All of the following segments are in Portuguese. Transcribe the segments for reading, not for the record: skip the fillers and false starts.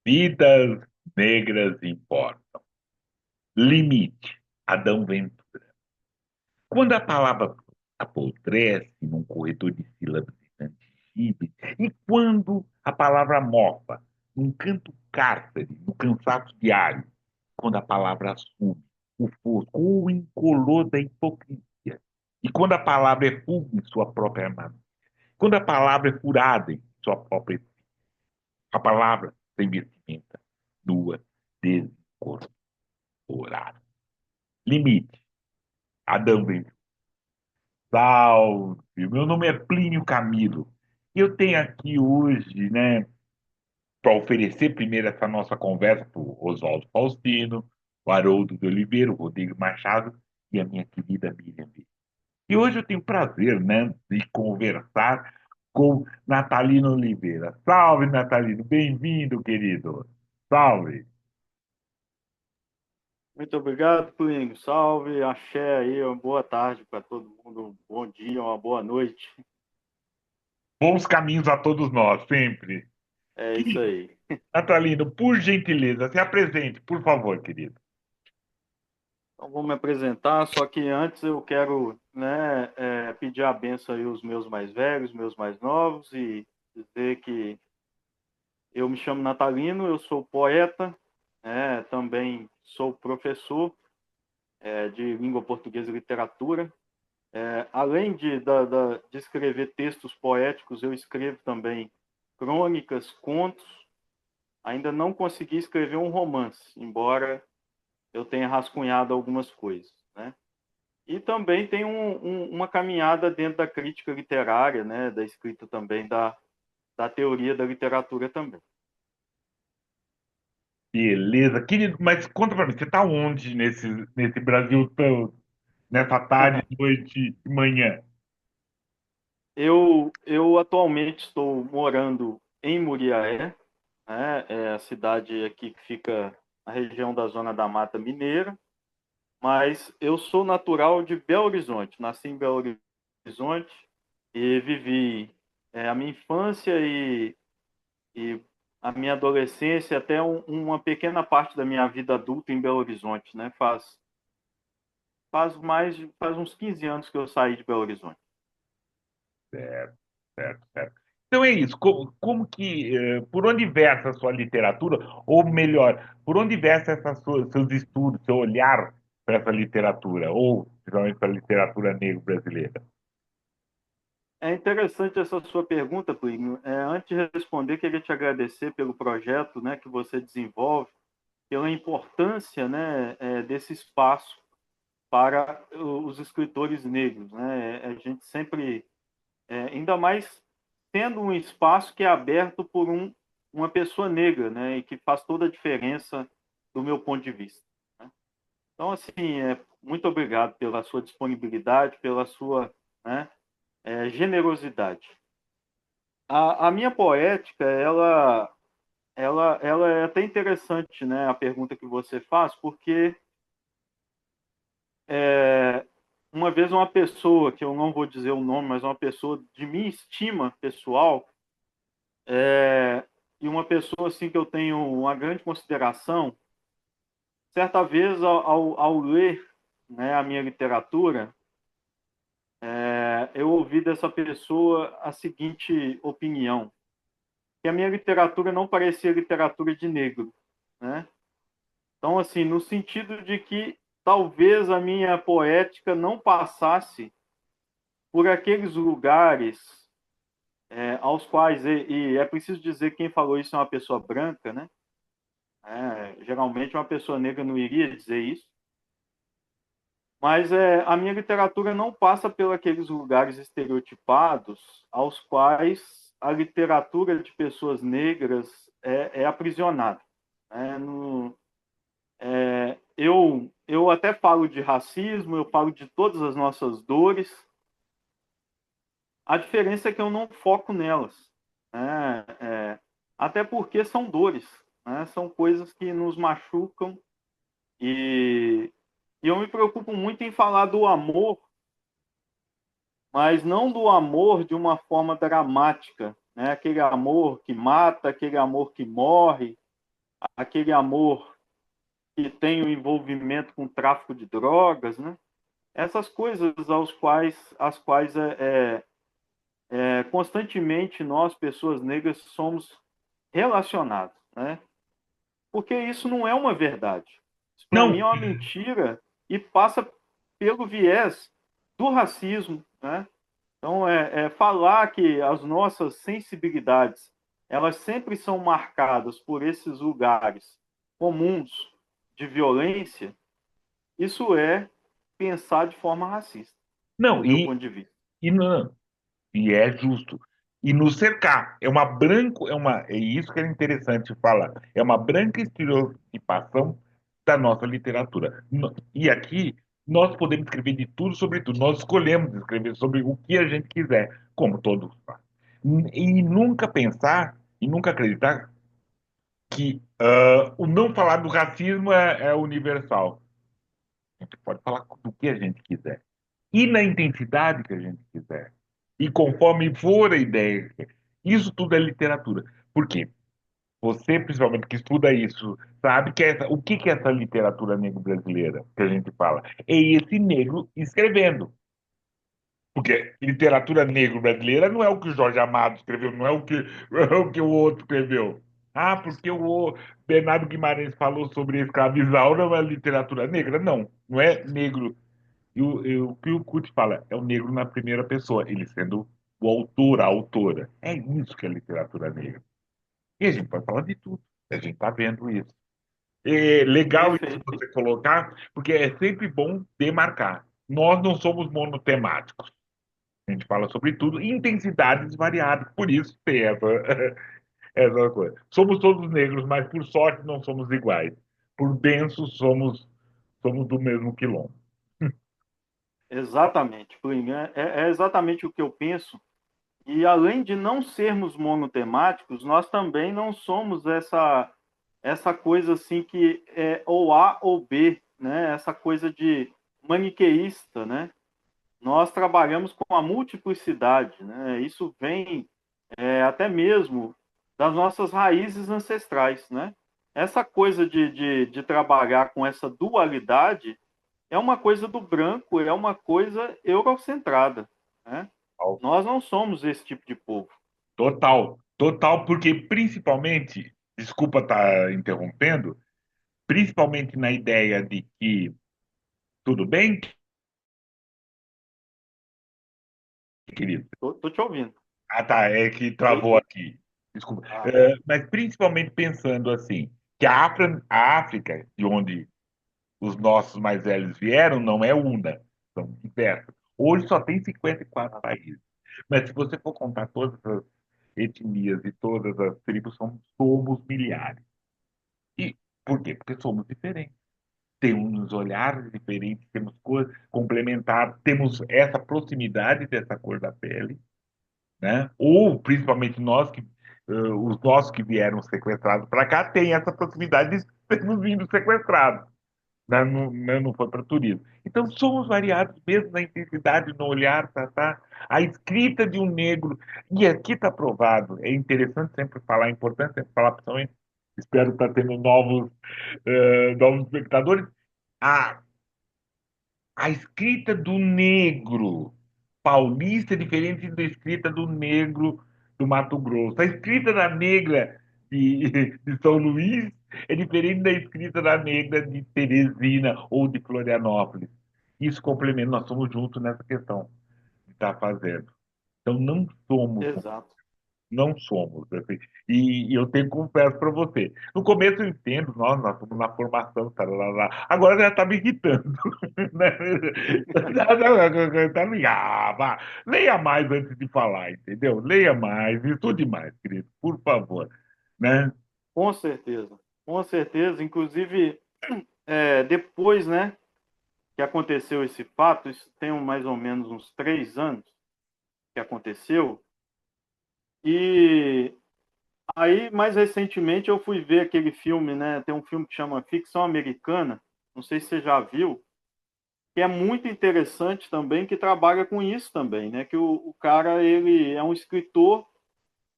Vidas negras importam. Limite. Adão Ventura. Quando a palavra apodrece num corredor de sílabas intangíveis, e quando a palavra mofa num canto cárcere, no cansaço diário, quando a palavra assume o fosco ou o incolor da hipocrisia, e quando a palavra é fuga em sua própria armadura, quando a palavra é furada em sua própria, a palavra tem vestimenta nua, desincorporada. Limite. Adão Ventura. Salve! Meu nome é Plínio Camilo. Eu tenho aqui hoje, né, para oferecer primeiro essa nossa conversa para o Oswaldo Faustino, o Haroldo de Oliveira, o Rodrigo Machado e a minha querida Miriam B. E hoje eu tenho o prazer, né, de conversar com Natalino Oliveira. Salve, Natalino! Bem-vindo, querido! Salve! Muito obrigado, Plínio. Salve, axé aí, uma boa tarde para todo mundo, um bom dia, uma boa noite. Bons caminhos a todos nós, sempre. É isso Querido aí. Natalino, por gentileza, se apresente, por favor, querido. Então, vou me apresentar, só que antes eu quero, né, pedir a benção aí aos meus mais velhos, meus mais novos, e dizer que eu me chamo Natalino, eu sou poeta, né, também sou professor de língua portuguesa e literatura. Além de escrever textos poéticos, eu escrevo também crônicas, contos. Ainda não consegui escrever um romance, embora eu tenha rascunhado algumas coisas, né? E também tem uma caminhada dentro da crítica literária, né? Da escrita também, da teoria da literatura também. Beleza, querido, mas conta pra mim, você tá onde nesse Brasil todo, nessa tarde, noite e manhã? Eu atualmente estou morando em Muriaé, né? É a cidade aqui que fica na região da Zona da Mata Mineira, mas eu sou natural de Belo Horizonte, nasci em Belo Horizonte e vivi a minha infância e a minha adolescência, até uma pequena parte da minha vida adulta em Belo Horizonte, né? Faz uns 15 anos que eu saí de Belo Horizonte. Certo, certo, certo. Então é isso, por onde versa a sua literatura, ou melhor, por onde versa seus estudos, seu olhar para essa literatura, ou principalmente para a literatura negro-brasileira? É interessante essa sua pergunta, Plínio. Antes de responder, queria te agradecer pelo projeto, né, que você desenvolve, pela importância, né, desse espaço para os escritores negros, né? A gente sempre, ainda mais tendo um espaço que é aberto por uma pessoa negra, né, e que faz toda a diferença do meu ponto de vista, né? Então, assim, muito obrigado pela sua disponibilidade, pela sua, né, generosidade. A minha poética, ela é até interessante, né, a pergunta que você faz, porque é, uma vez uma pessoa, que eu não vou dizer o nome, mas uma pessoa de minha estima pessoal, e uma pessoa assim que eu tenho uma grande consideração, certa vez ao ler, né, a minha literatura, eu ouvi dessa pessoa a seguinte opinião, que a minha literatura não parecia literatura de negro, né? Então, assim, no sentido de que talvez a minha poética não passasse por aqueles lugares aos quais, e é preciso dizer que quem falou isso é uma pessoa branca, né? Geralmente uma pessoa negra não iria dizer isso, mas a minha literatura não passa por aqueles lugares estereotipados aos quais a literatura de pessoas negras é aprisionada, né? Eu até falo de racismo, eu falo de todas as nossas dores, a diferença é que eu não foco nelas, né? Até porque são dores, né? São coisas que nos machucam e, e eu me preocupo muito em falar do amor, mas não do amor de uma forma dramática, né? Aquele amor que mata, aquele amor que morre, aquele amor que tem o envolvimento com tráfico de drogas, né? Essas coisas às quais constantemente nós, pessoas negras, somos relacionados, né? Porque isso não é uma verdade. Isso para mim Não, é uma mentira e passa pelo viés do racismo, né? Então, falar que as nossas sensibilidades elas sempre são marcadas por esses lugares comuns de violência, isso é pensar de forma racista, no não, meu ponto de vista. e não, e é justo. E nos cercar, é uma branco, é isso que é interessante falar, é uma branca estereotipação da nossa literatura. E aqui nós podemos escrever de tudo sobre tudo, nós escolhemos escrever sobre o que a gente quiser, como todos fazem. E nunca pensar e nunca acreditar que o não falar do racismo é universal. A gente pode falar do que a gente quiser. E na intensidade que a gente quiser. E conforme for a ideia. Isso tudo é literatura. Por quê? Você, principalmente, que estuda isso, sabe que o que que é essa literatura negro-brasileira que a gente fala? É esse negro escrevendo. Porque literatura negro-brasileira não é o que o Jorge Amado escreveu, não é o que, é o que o outro escreveu. Ah, porque o Bernardo Guimarães falou sobre escravizaura, não é literatura negra? Não, não é negro. O que o Kut fala é o negro na primeira pessoa, ele sendo o autor, a autora. É isso que é literatura negra. E a gente pode falar de tudo. A gente está vendo isso. É legal isso Perfeito. você colocar, porque é sempre bom demarcar. Nós não somos monotemáticos. A gente fala sobre tudo, e intensidades variadas, por isso tem essa coisa. Somos todos negros, mas por sorte não somos iguais. Por benço somos do mesmo quilombo. Exatamente, Plínio. É exatamente o que eu penso. E além de não sermos monotemáticos, nós também não somos essa coisa assim que é ou A ou B, né? Essa coisa de maniqueísta, né? Nós trabalhamos com a multiplicidade, né? Isso vem até mesmo das nossas raízes ancestrais, né? Essa coisa de trabalhar com essa dualidade é uma coisa do branco, é uma coisa eurocentrada, né? Nós não somos esse tipo de povo. Total, total, porque principalmente, desculpa estar interrompendo, principalmente na ideia de que tudo bem, querido. Tô te ouvindo. Ah, tá, é que Oi? travou aqui. Desculpa. Ah, tá. Mas principalmente pensando assim, que a África, de onde os nossos mais velhos vieram, não é una, são diversas. Hoje só tem 54 Ah, países. Mas se você for contar todas as etnias e todas as tribos, somos milhares. E por quê? Porque somos diferentes. Temos olhares diferentes, temos cores complementares, temos essa proximidade dessa cor da pele, né? Ou principalmente os nossos que vieram sequestrados para cá, têm essa proximidade de termos vindo sequestrados, né? Não foi para turismo. Então somos variados mesmo na intensidade, no olhar, tá? A escrita de um negro, e aqui está provado, é interessante sempre falar, é importante sempre falar, principalmente, espero estar tendo novos espectadores, a a escrita do negro paulista é diferente da escrita do negro do Mato Grosso. A escrita da negra de São Luís é diferente da escrita da negra de Teresina ou de Florianópolis. Isso complementa, nós somos juntos nessa questão de estar fazendo. Então, não somos exato. não somos. Assim. E eu tenho confesso para você. No começo eu entendo, nós estamos na formação, tá, lá, lá. Agora já está me irritando. Né? Tá me, vá. Leia mais antes de falar, entendeu? Leia mais, estude mais, querido, por favor. Né? Com certeza. Com certeza. Inclusive, depois, né, que aconteceu esse fato, isso tem mais ou menos uns 3 anos que aconteceu. E aí, mais recentemente, eu fui ver aquele filme, né? Tem um filme que chama Ficção Americana, não sei se você já viu, que é muito interessante também, que trabalha com isso também, né? Que o cara, ele é um escritor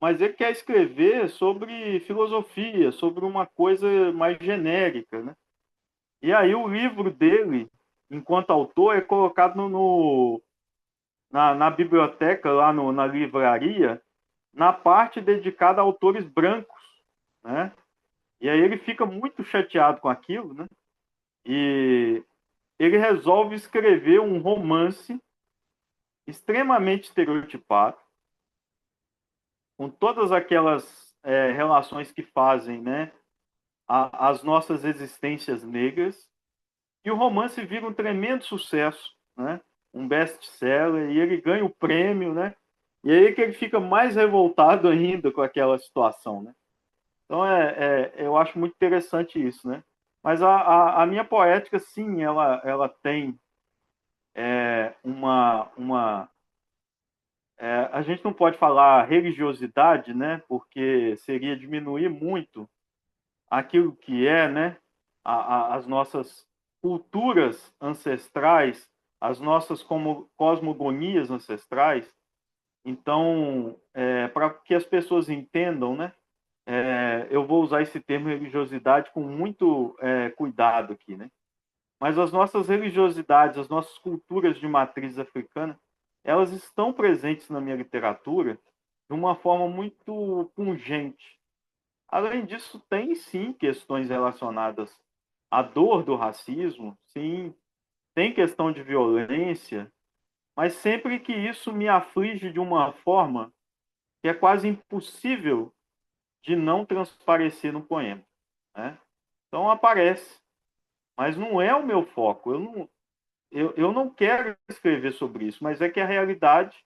mas ele quer escrever sobre filosofia, sobre uma coisa mais genérica, né? E aí o livro dele, enquanto autor, é colocado na biblioteca, lá na livraria, na parte dedicada a autores brancos, né? E aí ele fica muito chateado com aquilo, né? E ele resolve escrever um romance extremamente estereotipado, com todas aquelas relações que fazem, né, as nossas existências negras, e o romance vira um tremendo sucesso, né? Um best-seller, e ele ganha o prêmio, né? E aí que ele fica mais revoltado ainda com aquela situação, né? Então, eu acho muito interessante isso, né? Mas a minha poética, sim, ela tem a gente não pode falar religiosidade, né? Porque seria diminuir muito aquilo que é, né? As nossas culturas ancestrais, as nossas cosmogonias ancestrais. Então, para que as pessoas entendam, né? Eu vou usar esse termo religiosidade com muito cuidado aqui, né? Mas as nossas religiosidades, as nossas culturas de matriz africana, elas estão presentes na minha literatura de uma forma muito pungente. Além disso, tem sim questões relacionadas à dor do racismo, sim, tem questão de violência, mas sempre que isso me aflige de uma forma que é quase impossível de não transparecer no poema, né? Então aparece, mas não é o meu foco. Eu não quero escrever sobre isso, mas é que a realidade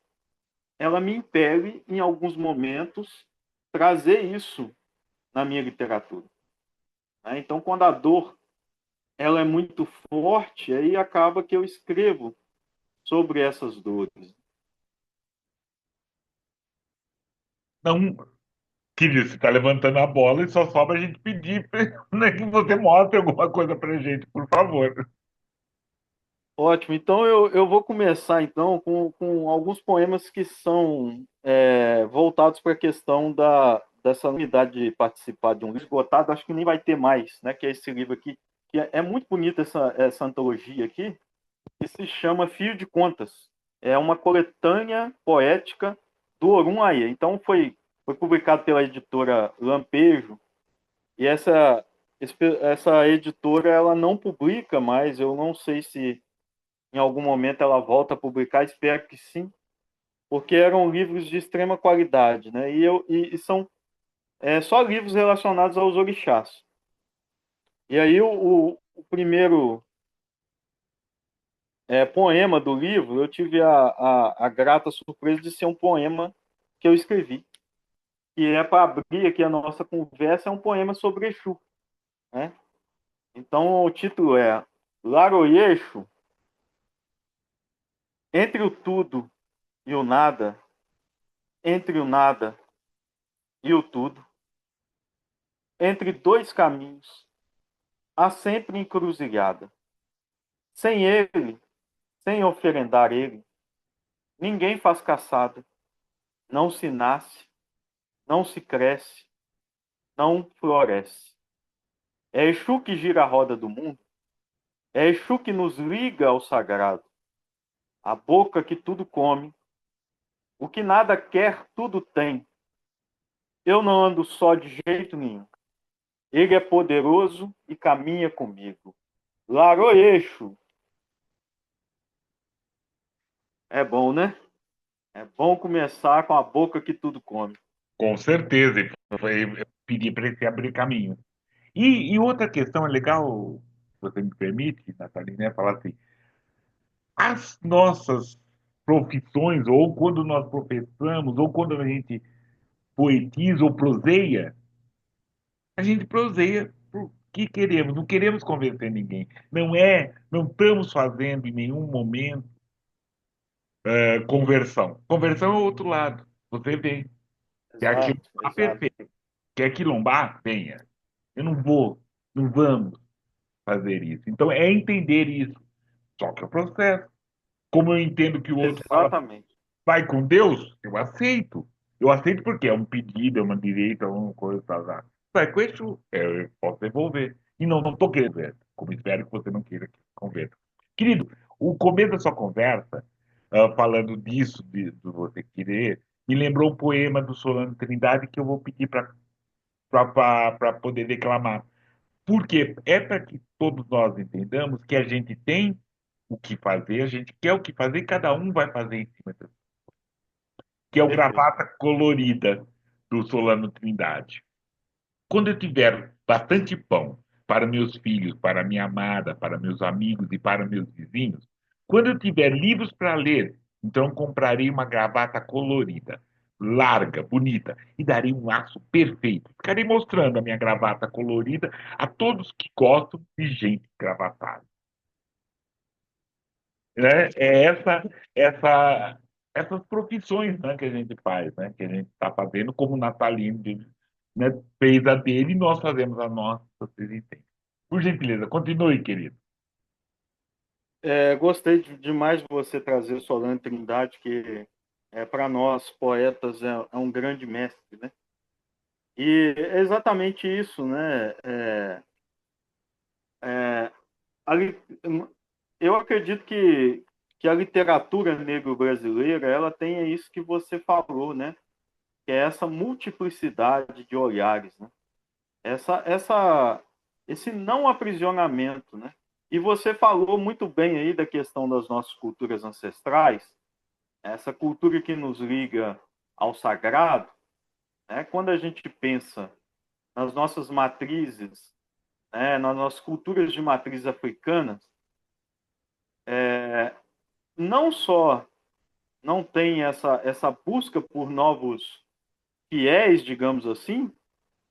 ela me impele em alguns momentos trazer isso na minha literatura, né? Então, quando a dor ela é muito forte, aí acaba que eu escrevo sobre essas dores. Não, querido, você está levantando a bola e só sobra a gente pedir né, que você mostre alguma coisa para gente, por favor. Ótimo. Então eu vou começar então com alguns poemas que são voltados para a questão dessa unidade de participar de um livro esgotado. Acho que nem vai ter mais, né? Que é esse livro aqui, que é muito bonita essa antologia aqui, que se chama Fio de Contas. É uma coletânea poética do Orum Aie. Então foi publicado pela editora Lampejo, e essa editora ela não publica mais. Eu não sei se em algum momento ela volta a publicar, espero que sim, porque eram livros de extrema qualidade, né? E são só livros relacionados aos orixás. E aí o primeiro poema do livro, eu tive a grata surpresa de ser um poema que eu escrevi, que é para abrir aqui a nossa conversa, é um poema sobre Exu, né? Então o título é Laroyeixo, entre o tudo e o nada, entre o nada e o tudo, entre dois caminhos, há sempre encruzilhada. Sem ele, sem oferendar ele, ninguém faz caçada, não se nasce, não se cresce, não floresce. É Exu que gira a roda do mundo, é Exu que nos liga ao sagrado, a boca que tudo come, o que nada quer, tudo tem. Eu não ando só de jeito nenhum. Ele é poderoso e caminha comigo. Laroeixo. É bom, né? É bom começar com a boca que tudo come. Com certeza, e foi pedir para ele abrir caminho. E outra questão é legal, se você me permite, Nathalie, né, falar assim, as nossas profissões, ou quando nós professamos, ou quando a gente poetiza ou proseia, a gente proseia porque queremos, não queremos convencer ninguém. Não estamos fazendo em nenhum momento conversão. Conversão é o outro lado. Você vem. Quer Exato, quilombar, exato. perfeito. Quer quilombar? Venha. Eu não vou, não vamos fazer isso. Então é entender isso. Só que é o processo. Como eu entendo que o outro fala, Exatamente. vai com Deus, eu aceito. Eu aceito porque é um pedido, é uma direita, é uma coisa, tá. Vai com isso, eu posso devolver. E não estou querendo ver, como espero que você não queira que conversa. Querido, o começo da sua conversa, falando disso, de você querer, me lembrou um poema do Solano Trindade que eu vou pedir para poder declamar. Porque é para que todos nós entendamos que a gente tem o que fazer, a gente quer o que fazer, cada um vai fazer em cima disso. Que é o Perfeito. Gravata Colorida do Solano Trindade. Quando eu tiver bastante pão para meus filhos, para minha amada, para meus amigos e para meus vizinhos, quando eu tiver livros para ler, então comprarei uma gravata colorida, larga, bonita, e darei um laço perfeito. Ficarei mostrando a minha gravata colorida a todos que gostam de gente gravatada. Né? Essas profissões, né, que a gente faz, né, que a gente está fazendo, como o Natalino, né, fez a dele e nós fazemos a nossa, vocês entendem. Por gentileza, continue, querido. Gostei demais de você trazer Solano Trindade, que para nós, poetas, é um grande mestre, né? E é exatamente isso, né? É, a li- eu acredito que a literatura negro-brasileira, ela tem isso que você falou, né? Que é essa multiplicidade de olhares, né? Esse não aprisionamento, né? E você falou muito bem aí da questão das nossas culturas ancestrais, essa cultura que nos liga ao sagrado, né? Quando a gente pensa nas nossas matrizes, né? Nas nossas culturas de matriz africanas, não só não tem essa busca por novos fiéis, digamos assim,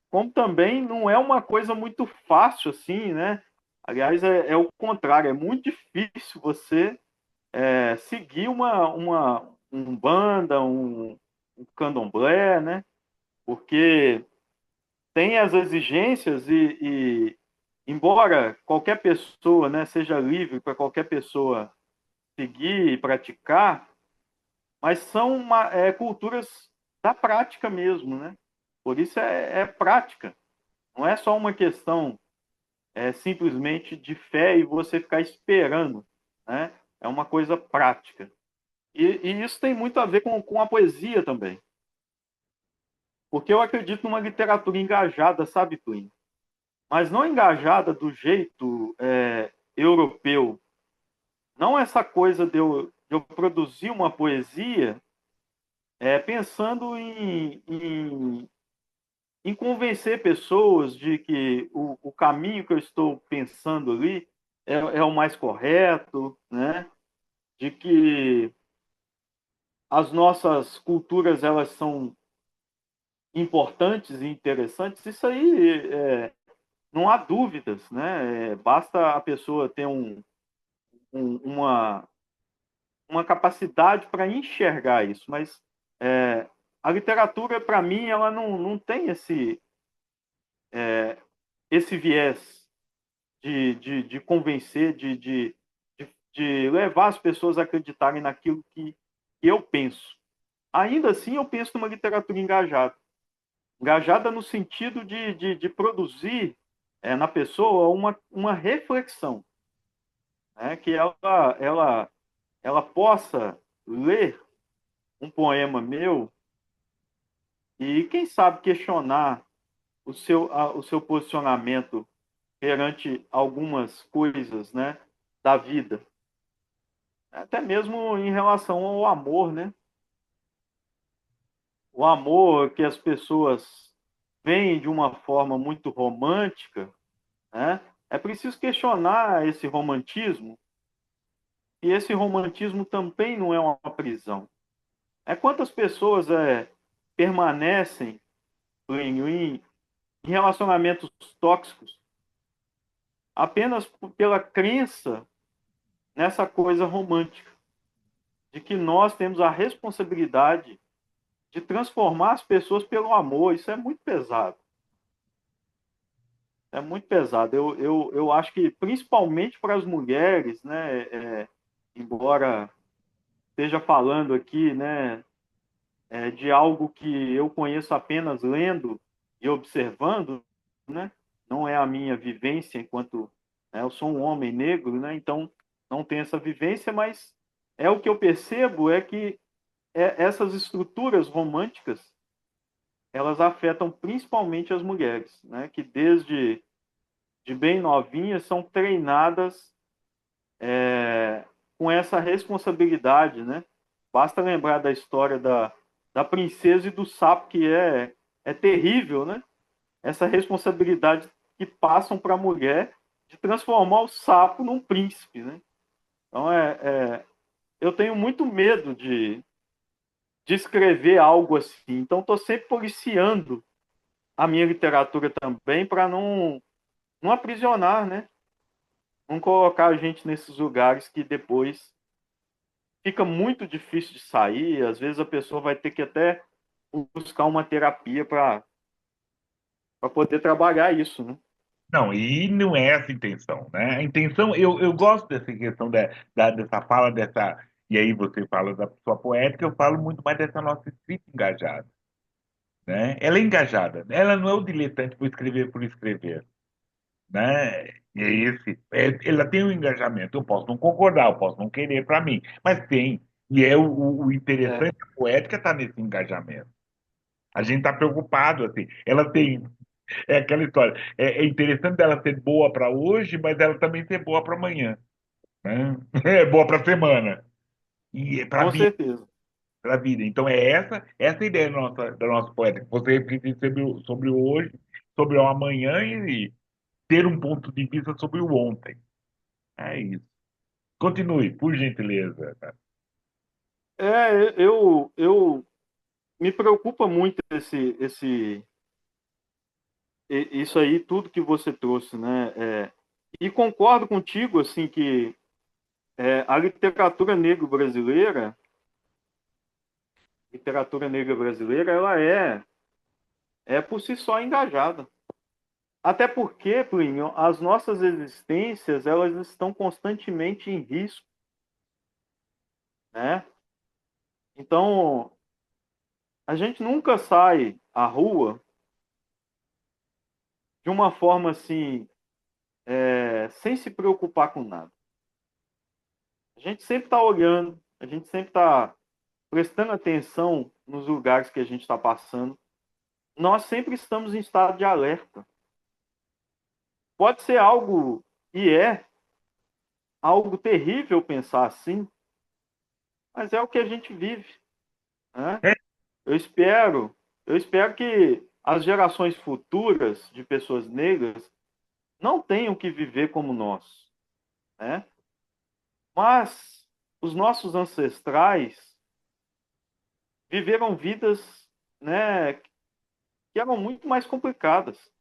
como também não é uma coisa muito fácil assim, né? Aliás, é o contrário, é muito difícil você seguir um banda, um candomblé, né? Porque tem as exigências embora qualquer pessoa, né, seja livre para qualquer pessoa seguir e praticar, mas são culturas da prática mesmo, né? Por isso é prática, não é só uma questão simplesmente de fé e você ficar esperando, né? É uma coisa prática. E isso tem muito a ver com a poesia também. Porque eu acredito numa literatura engajada, sabe, Twin? Mas não engajada do jeito europeu. Não essa coisa de eu produzir uma poesia pensando em convencer pessoas de que o caminho que eu estou pensando ali é o mais correto, né? De que as nossas culturas elas são importantes e interessantes. Isso aí não há dúvidas, né? Basta a pessoa ter um, uma, uma capacidade para enxergar isso, mas a literatura, para mim, ela não tem esse viés de convencer, de levar as pessoas a acreditarem naquilo que eu penso. Ainda assim, eu penso numa literatura engajada. Engajada no sentido de produzir na pessoa uma reflexão, né? Que ela possa ler um poema meu e, quem sabe, questionar o seu posicionamento perante algumas coisas, né, da vida. Até mesmo em relação ao amor, né? O amor que as pessoas veem de uma forma muito romântica, né? É preciso questionar esse romantismo, e esse romantismo também não é uma prisão. Quantas pessoas permanecem em relacionamentos tóxicos apenas pela crença nessa coisa romântica, de que nós temos a responsabilidade de transformar as pessoas pelo amor. Isso é muito pesado. É muito pesado. Eu acho que, principalmente para as mulheres, né, embora esteja falando aqui, né, de algo que eu conheço apenas lendo e observando, né? Não é a minha vivência enquanto, né, eu sou um homem negro, né? Então não tenho essa vivência, mas é o que eu percebo é que essas estruturas românticas elas afetam principalmente as mulheres, né? Que desde de bem novinhas são treinadas com essa responsabilidade, né? Basta lembrar da história da princesa e do sapo, que é terrível, né? Essa responsabilidade que passam para a mulher de transformar o sapo num príncipe, né? Então, eu tenho muito medo de escrever algo assim. Então, estou sempre policiando a minha literatura também para não aprisionar, né? Não colocar a gente nesses lugares que depois fica muito difícil de sair. Às vezes a pessoa vai ter que até buscar uma terapia para poder trabalhar isso, né? Não, e não é essa a intenção, né? A intenção, eu gosto dessa questão dessa fala, dessa. E aí você fala da sua poética, eu falo muito mais dessa nossa escrita engajada, né? Ela é engajada, ela não é o diletante por escrever, né? E é ela tem um engajamento. Eu posso não concordar, eu posso não querer para mim, mas tem. E é o É, interessante, a poética está nesse engajamento. A gente está preocupado, assim. Ela tem. É aquela história. É interessante dela ser boa para hoje, mas ela também ser boa para amanhã, né? É boa para a semana. E é para a com vida, certeza. para vida. Então é essa a ideia da nossa poética. Você refletir sobre o hoje, sobre o amanhã e ter um ponto de vista sobre o ontem. É isso. Continue, por gentileza. Eu me preocupa muito isso aí, tudo que você trouxe, né? E concordo contigo, assim, que a literatura negra brasileira, ela é por si só engajada. Até porque, Plínio, as nossas existências, elas estão constantemente em risco, né? Então, a gente nunca sai à rua de uma forma assim, sem se preocupar com nada. A gente sempre está olhando, a gente sempre está prestando atenção nos lugares que a gente está passando. Nós sempre estamos em estado de alerta. Pode ser algo, e é algo terrível pensar assim, mas é o que a gente vive, né? É, Eu espero, eu espero que as gerações futuras de pessoas negras não tenham que viver como nós, né? Mas os nossos ancestrais viveram vidas, né, que eram muito mais complicadas.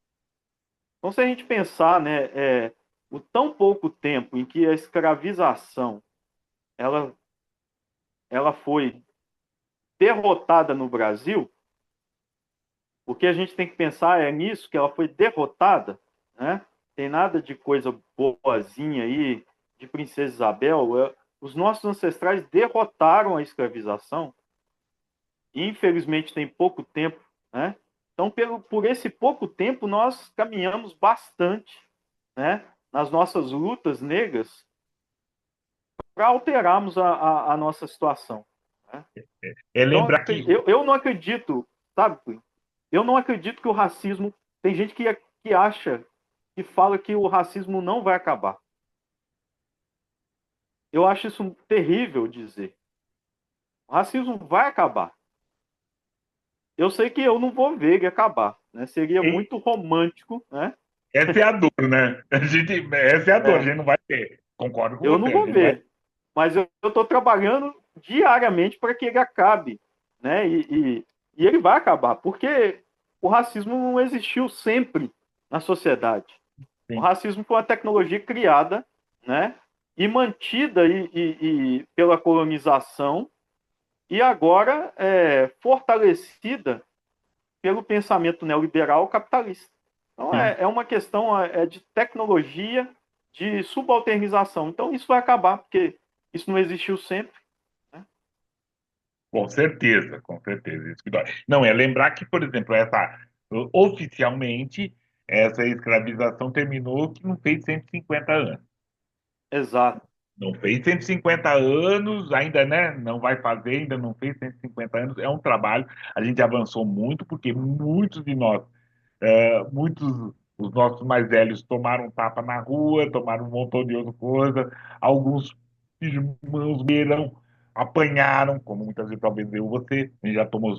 Então, se a gente pensar, né, o tão pouco tempo em que a escravização ela, ela foi derrotada no Brasil, o que a gente tem que pensar é nisso, que ela foi derrotada, né? Tem nada de coisa boazinha aí, de Princesa Isabel. Os nossos ancestrais derrotaram a escravização. E, infelizmente, tem pouco tempo, né? Então, por esse pouco tempo, nós caminhamos bastante, né? Nas nossas lutas negras para alterarmos a nossa situação, né? é Então, lembrar que eu não acredito, sabe? Eu não acredito que o racismo. Tem gente que acha, que fala que o racismo não vai acabar. Eu acho isso terrível dizer. O racismo vai acabar. Eu sei que eu não vou ver ele acabar, né? Seria muito romântico, né? essa é a dor, né? Essa é a dor, a É, gente não vai ter. Concordo com eu não você, a vou gente não vai ver, mas eu estou trabalhando diariamente para que ele acabe, né? E ele vai acabar, porque o racismo não existiu sempre na sociedade. O ter. racismo foi uma tecnologia criada, né? E mantida pela colonização e agora fortalecida pelo pensamento neoliberal capitalista. Então Sim. é uma questão de tecnologia, de subalternização. Então isso vai acabar, porque isso não existiu sempre, né? Com certeza, isso que dói. Não, é lembrar que, por exemplo, oficialmente, essa escravização terminou que não fez 150 anos. Exato. Não fez 150 anos, ainda, né? Não vai fazer, ainda não fez 150 anos. É um trabalho. A gente avançou muito, porque muitos de nós, muitos, os nossos mais velhos tomaram tapa na rua, tomaram um montão de outra coisa. Alguns irmãos viram, apanharam, como muitas vezes talvez eu você, a gente já tomou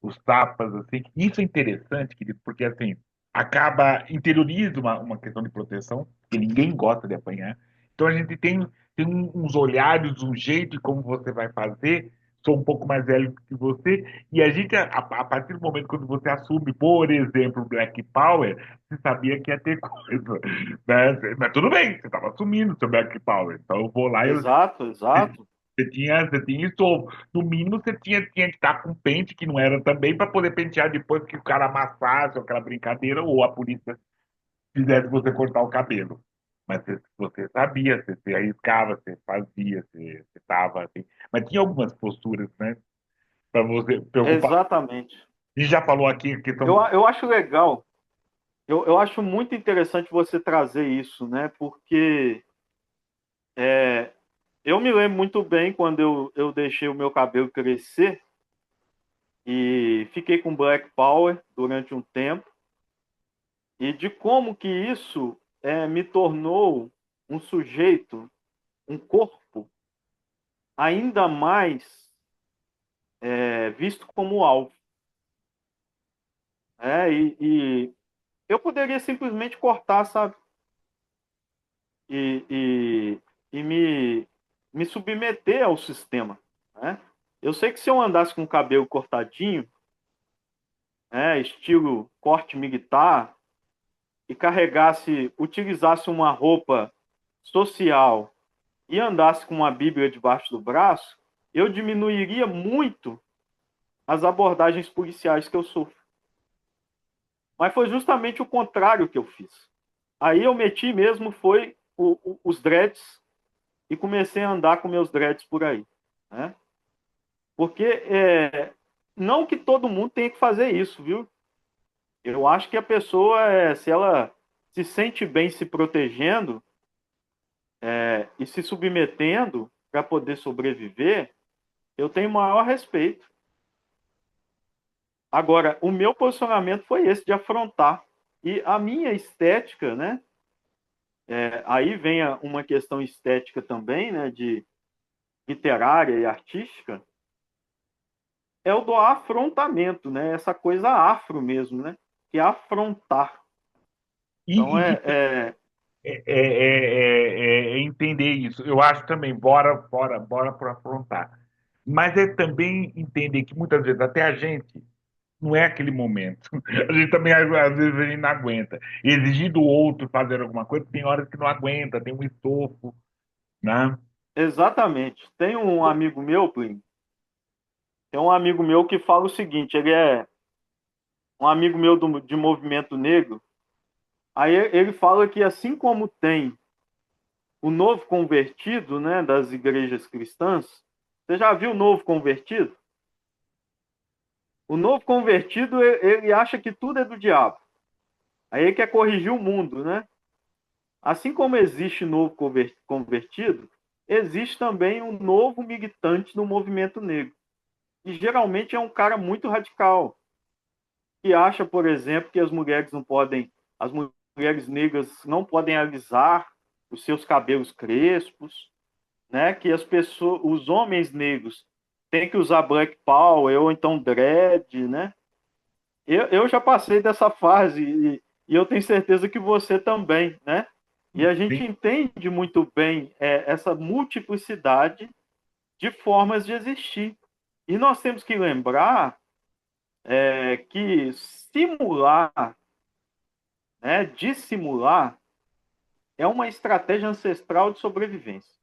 os tapas, assim. Isso é interessante, querido, porque assim, acaba, interioriza uma questão de proteção, porque ninguém gosta de apanhar. Então a gente tem uns olhares, um jeito de como você vai fazer. Sou um pouco mais velho que você, e a gente, a partir do momento quando você assume, por exemplo, o Black Power, você sabia que ia ter coisa, né? Mas tudo bem, você estava assumindo o seu Black Power, então eu vou lá e Exato, exato. você tinha isso, no mínimo você tinha que estar com pente, que não era também, para poder pentear depois que o cara amassasse aquela brincadeira, ou a polícia fizesse você cortar o cabelo. Mas você sabia, você arriscava, você fazia, você estava assim. Mas tinha algumas posturas, né? Para você preocupar. Exatamente. A gente já falou aqui a Eu, questão. eu acho legal, eu acho muito interessante você trazer isso, né? Porque eu me lembro muito bem quando eu deixei o meu cabelo crescer e fiquei com Black Power durante um tempo, e de como que isso me tornou um sujeito, um corpo ainda mais visto como alvo. E eu poderia simplesmente cortar, sabe? E, e me submeter ao sistema, né? Eu sei que se eu andasse com o cabelo cortadinho, estilo corte militar, e carregasse, utilizasse uma roupa social e andasse com uma Bíblia debaixo do braço, eu diminuiria muito as abordagens policiais que eu sofro. Mas foi justamente o contrário que eu fiz. Aí eu meti mesmo foi os dreads e comecei a andar com meus dreads por aí, né? Porque não que todo mundo tenha que fazer isso, viu? Eu acho que a pessoa, se ela se sente bem se protegendo e se submetendo para poder sobreviver, eu tenho maior respeito. Agora, o meu posicionamento foi esse, de afrontar. E a minha estética, né? Aí vem uma questão estética também, né? De literária e artística, é o do afrontamento, né? Essa coisa afro mesmo, né? Que é afrontar. Então, E que é entender isso. Eu acho também, bora por afrontar. Mas é também entender que muitas vezes até a gente não é aquele momento. A gente também, às vezes, a gente não aguenta. Exigir do outro fazer alguma coisa, tem horas que não aguenta, tem um estofo, né? exatamente. Tem um amigo meu, Plínio, tem um amigo meu que fala o seguinte, ele é um amigo meu de movimento negro, aí ele fala que assim como tem o novo convertido, né, das igrejas cristãs, você já viu o novo convertido? O novo convertido, ele acha que tudo é do diabo. Aí ele quer corrigir o mundo, né? Assim como existe novo convertido, existe também um novo militante no movimento negro. E geralmente é um cara muito radical, que acha, por exemplo, que as mulheres negras não podem alisar os seus cabelos crespos, né? Que as pessoas, os homens negros têm que usar black power ou então dread, né? Eu já passei dessa fase e eu tenho certeza que você também, né? E a gente Tem- entende muito bem essa multiplicidade de formas de existir. E nós temos que lembrar que simular, né, dissimular, é uma estratégia ancestral de sobrevivência.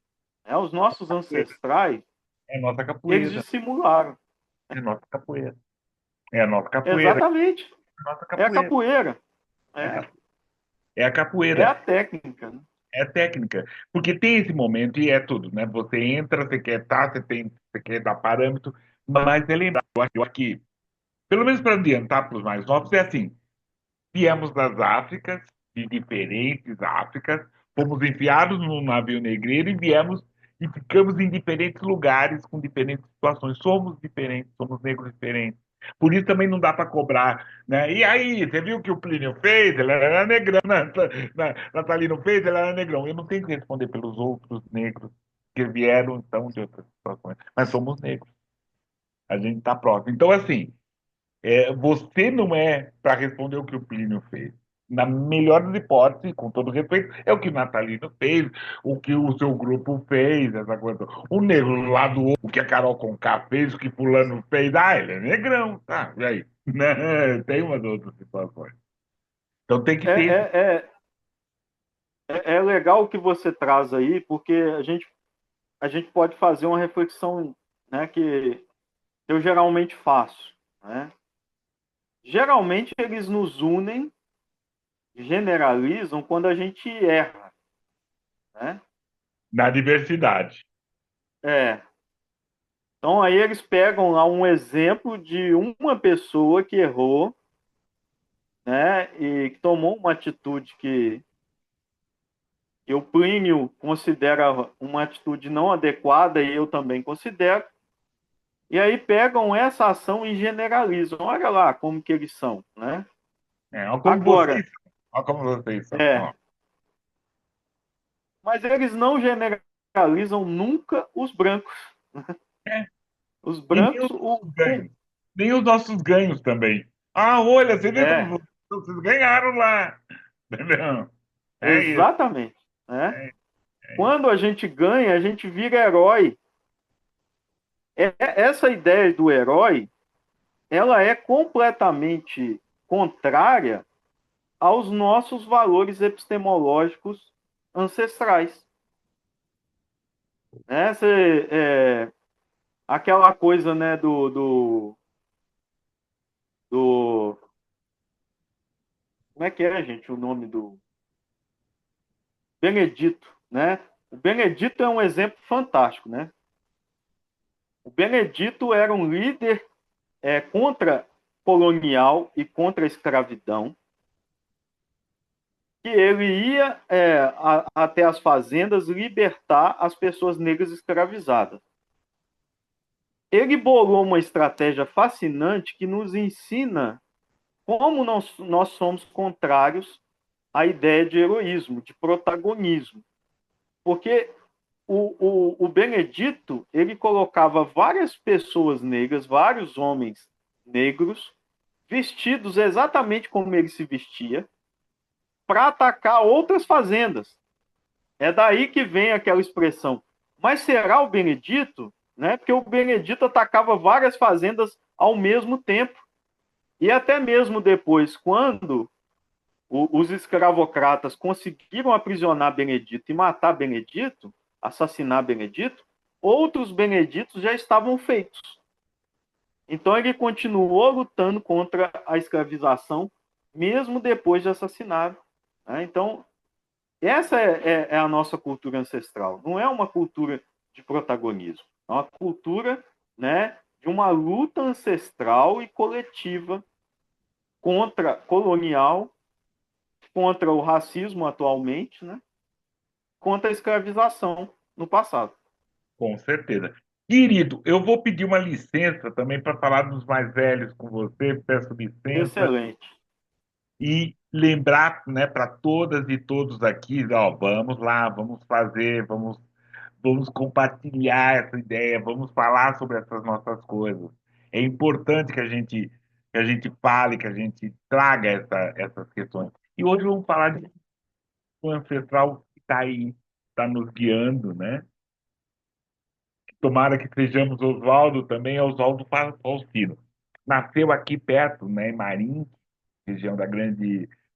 Os nossos ancestrais, É nossa eles capoeira, dissimularam. é nossa capoeira, é a nossa capoeira, Exatamente. é a nossa É a capoeira, capoeira. é a É, capoeira. É a é a capoeira. técnica. Né? É técnica, porque tem esse momento e é tudo, né? Você entra, você quer estar, você quer dar parâmetro, Mas é lembrar, eu acho que, pelo menos para adiantar para os mais novos, é assim: viemos das Áfricas, de diferentes Áfricas, fomos enfiados num navio negreiro e viemos e ficamos em diferentes lugares, com diferentes situações. Somos diferentes, somos negros diferentes. Por isso também não dá para cobrar, né? E aí, você viu o que o Plínio fez? Ele era negrão, Natalino fez, ele era negrão. Eu não tenho que responder pelos outros negros que vieram, então, de outras situações. Mas somos negros, a gente está próximo. Então, assim, você não é para responder o que o Plínio fez. Na melhor das hipóteses, com todo respeito, é o que o Natalino fez, o que o seu grupo fez, essa coisa. O negro lá do outro, o que a Carol Conká fez, o que fulano fez, ele é negrão, tá? E aí? Né? Tem umas outras situações. Então tem que É, ter esse. é, é legal o que você traz aí, porque a gente pode fazer uma reflexão, né, que eu geralmente faço, né? Geralmente eles nos unem, generalizam quando a gente erra, né? Na diversidade. É. Então aí eles pegam lá um exemplo de uma pessoa que errou, né, e que tomou uma atitude que o Plínio considera uma atitude não adequada e eu também considero. E aí pegam essa ação e generalizam. Olha lá como que eles são, né? Olha como Agora, vocês são. Olha como vocês são. é, Ó. mas eles não generalizam nunca os brancos. É. Os E nem brancos, os nossos ganhos. Nem os nossos ganhos também. Olha, você vê como é, vocês ganharam lá. Entendeu? É isso. exatamente, né? É, é isso. Quando a gente ganha, a gente vira herói. Essa ideia do herói, ela é completamente contrária aos nossos valores epistemológicos ancestrais. Né? Aquela coisa, né, do. Como é que é, gente, o nome do. Benedito, né? O Benedito é um exemplo fantástico, né? O Benedito era um líder contra colonial e contra a escravidão, que ele ia até as fazendas libertar as pessoas negras escravizadas. Ele bolou uma estratégia fascinante que nos ensina como nós somos contrários à ideia de heroísmo, de protagonismo. Porque o Benedito, ele colocava várias pessoas negras, vários homens negros, vestidos exatamente como ele se vestia, para atacar outras fazendas. É daí que vem aquela expressão. Mas será o Benedito? Né? Porque o Benedito atacava várias fazendas ao mesmo tempo. E até mesmo depois, quando os escravocratas conseguiram aprisionar Benedito e matar Benedito, assassinar Benedito, outros Beneditos já estavam feitos. Então ele continuou lutando contra a escravização, mesmo depois de assassinado. Né? Então, essa é a nossa cultura ancestral. Não é uma cultura de protagonismo. É uma cultura, né, de uma luta ancestral e coletiva contra colonial, contra o racismo atualmente, né, contra a escravização no passado. Com certeza. Querido, eu vou pedir uma licença também para falar dos mais velhos com você, peço licença, Excelente. e lembrar, né, para todas e todos aqui, ó, vamos lá, vamos fazer, vamos compartilhar essa ideia, vamos falar sobre essas nossas coisas. É importante que a gente fale, que a gente traga essas questões. E hoje vamos falar de um ancestral que está aí, está nos guiando, né? Tomara que sejamos Oswaldo também, é Oswaldo Faustino. Nasceu aqui perto, né, em Marim, região da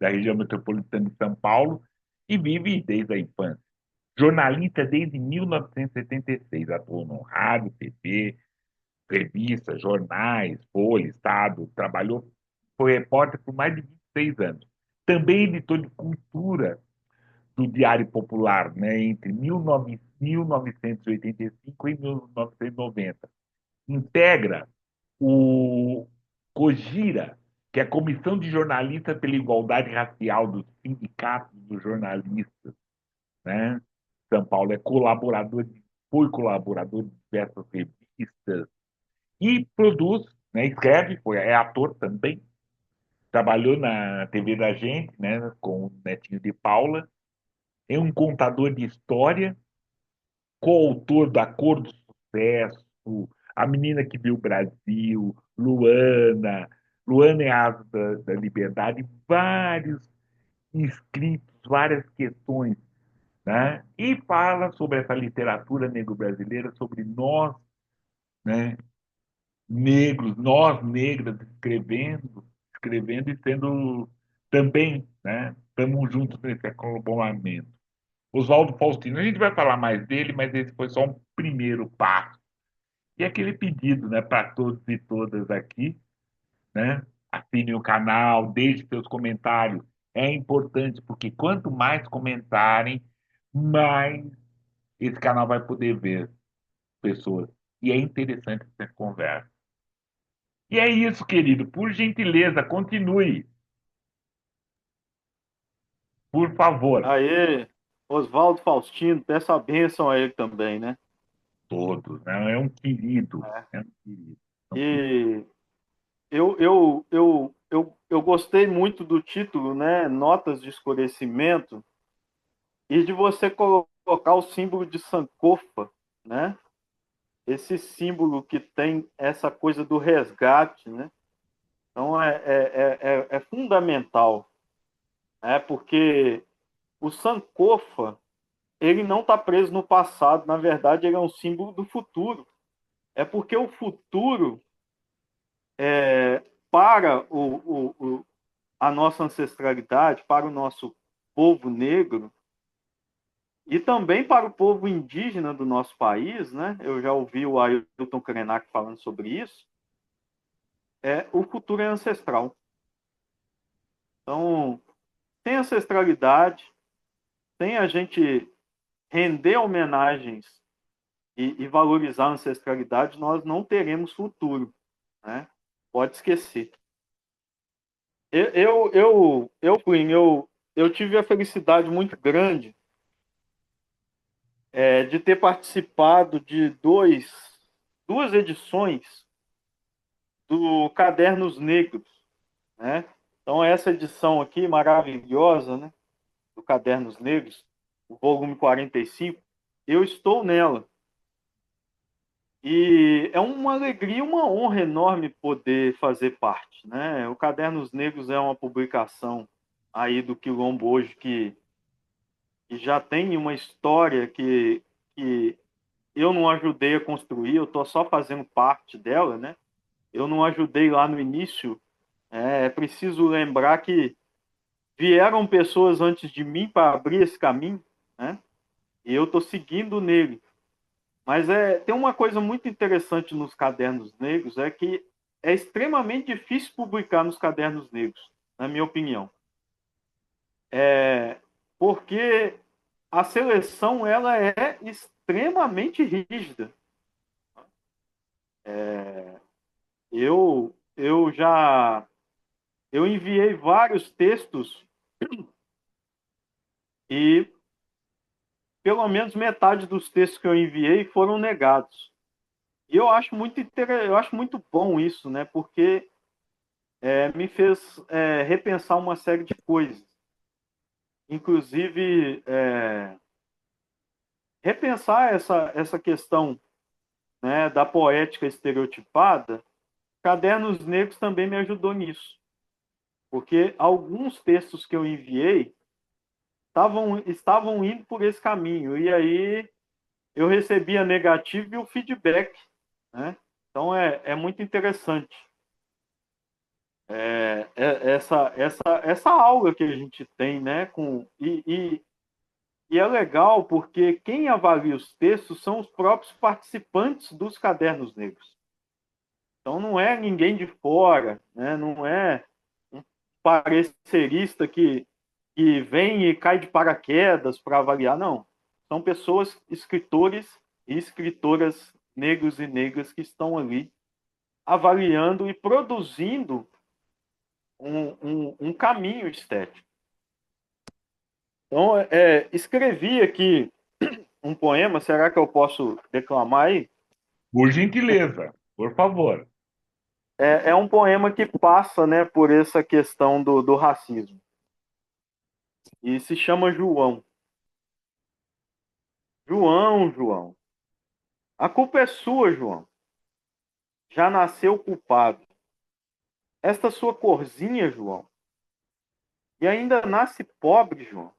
região metropolitana de São Paulo, e vive desde a infância. Jornalista desde 1976, atuou no rádio, TV, revistas, jornais, Folha, Estado, trabalhou, foi repórter por mais de 26 anos. Também editor de cultura do Diário Popular, né, entre 1985 e 1990. integra o COGIRA, que é a Comissão de Jornalistas pela Igualdade Racial dos Sindicatos dos Jornalistas, né? São Paulo é colaborador, foi colaborador de diversas revistas e produz, né? Escreve, é ator também, trabalhou na TV da gente, né? Com o Netinho de Paula, é um contador de história, coautor da Cor do Sucesso, A Menina que Viu o Brasil, Luana é a Asa da Liberdade, vários escritos, várias questões, né? E fala sobre essa literatura negro-brasileira, sobre nós, né, negros, nós negras escrevendo e sendo também, né? Estamos juntos nesse acompanhamento. Oswaldo Faustino, a gente vai falar mais dele, mas esse foi só um primeiro passo. E aquele pedido, né, para todos e todas aqui, né? Assinem o canal, deixe seus comentários. É importante, porque quanto mais comentarem, mais esse canal vai poder ver pessoas. E é interessante essa conversa. E é isso, querido. Por gentileza, continue. Por favor. Aí, Oswaldo Faustino, peça a bênção a ele também, né? Todos, né? É um querido. É. É um querido. É um querido. E eu gostei muito do título, né? Notas de escurecimento, e de você colocar o símbolo de Sankofa, né? Esse símbolo que tem essa coisa do resgate, né? Então é fundamental, né? Porque o Sankofa, ele não está preso no passado, na verdade ele é um símbolo do futuro. É porque o futuro, para a nossa ancestralidade, para o nosso povo negro, e também para o povo indígena do nosso país, né? Eu já ouvi o Ailton Krenak falando sobre isso. O futuro é ancestral. Então, sem ancestralidade, sem a gente render homenagens e valorizar a ancestralidade, nós não teremos futuro, né? Pode esquecer. Plínio, eu tive a felicidade muito grande de ter participado de duas edições do Cadernos Negros, né? Então, essa edição aqui, maravilhosa, né? Do Cadernos Negros, o volume 45, eu estou nela. E é uma alegria, uma honra enorme poder fazer parte, né? O Cadernos Negros é uma publicação aí do Quilombo hoje que já tem uma história que eu não ajudei a construir, eu estou só fazendo parte dela, né? Eu não ajudei lá no início. É preciso lembrar que vieram pessoas antes de mim para abrir esse caminho, né? E eu estou seguindo nele. Mas tem uma coisa muito interessante nos cadernos negros, é que é extremamente difícil publicar nos cadernos negros, na minha opinião. Porque a seleção ela é extremamente rígida. Eu já enviei vários textos e pelo menos metade dos textos que eu enviei foram negados. E eu acho muito bom isso, né? Porque me fez repensar uma série de coisas. Inclusive, repensar essa questão, né, da poética estereotipada. Cadernos Negros também me ajudou nisso. Porque alguns textos que eu enviei estavam indo por esse caminho. E aí eu recebia negativo e o feedback, né? Então é muito interessante essa aula que a gente tem, né? E é legal porque quem avalia os textos são os próprios participantes dos Cadernos Negros. Então não é ninguém de fora, né? Não é um parecerista que vem e cai de paraquedas para avaliar, não. São pessoas, escritores e escritoras negros e negras que estão ali avaliando e produzindo um caminho estético. Então, escrevi aqui um poema, será que eu posso declamar aí? Por gentileza, por favor. É um poema que passa, né, por essa questão do racismo. E se chama João. João, João. A culpa é sua, João. Já nasceu culpado. Esta sua corzinha, João. E ainda nasce pobre, João.